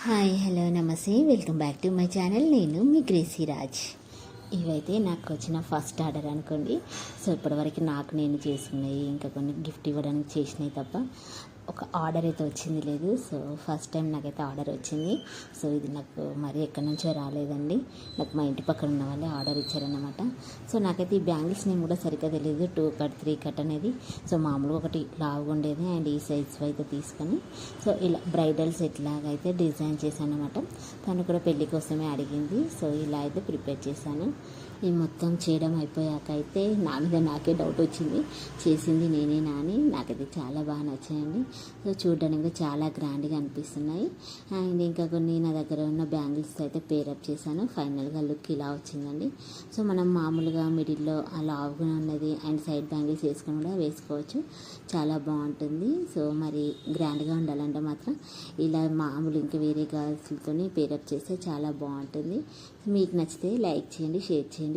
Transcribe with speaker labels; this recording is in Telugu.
Speaker 1: హాయ్ హలో నమస్తే welcome back to my channel. నేను మీ గ్రేసీ రాజ్. ఇవైతే నాకు వచ్చిన ఫస్ట్ ఆర్డర్ అనుకోండి. సో ఇప్పటివరకు నాకు నేను చేసుకున్నాయి, ఇంకా కొన్ని గిఫ్ట్ ఇవ్వడానికి చేసినాయి తప్ప ఒక ఆర్డర్ అయితే వచ్చింది లేదు. సో ఫస్ట్ టైం నాకైతే ఆర్డర్ వచ్చింది. సో ఇది నాకు మరి ఎక్కడి నుంచో రాలేదండి, నాకు మా ఇంటి పక్కన ఉన్న వాళ్ళే ఆర్డర్ ఇచ్చారన్నమాట. సో నాకైతే ఈ బ్యాంగిల్స్ నేమ్ కూడా సరిగ్గా తెలియదు, 2 కట్ 3 కట్ అనేది. సో మామూలుగా ఒకటి లావుగా ఉండేది అండ్ ఈ సైజ్ అయితే తీసుకొని సో ఇలా బ్రైడల్ సెట్ లాగా అయితే డిజైన్ చేశాను అనమాట. తను కూడా పెళ్లి కోసమే అడిగింది. సో ఇలా అయితే ప్రిపేర్ చేశాను. ఈ మొత్తం చేయడం అయిపోయాక అయితే నా మీద నాకే డౌట్ వచ్చింది, చేసింది నేనేనా అని. నాకైతే చాలా బాగా నచ్చాయండి. సో చూడడానికి చాలా గ్రాండ్గా అనిపిస్తున్నాయి. అండ్ ఇంకా కొన్ని నా దగ్గర ఉన్న బ్యాంగిల్స్ అయితే పేరప్ చేశాను. ఫైనల్గా లుక్ ఇలా వచ్చిందండి. సో మనం మామూలుగా మిడిల్లో ఆ లావుగా ఉన్నది అండ్ సైడ్ బ్యాంగిల్స్ వేసుకొని కూడా వేసుకోవచ్చు, చాలా బాగుంటుంది. సో మరి గ్రాండ్గా ఉండాలంటే మాత్రం ఇలా మామూలు ఇంకా వేరే గాజులతో పేరప్ చేస్తే చాలా బాగుంటుంది. మీకు నచ్చితే లైక్ చేయండి, షేర్ చేయండి.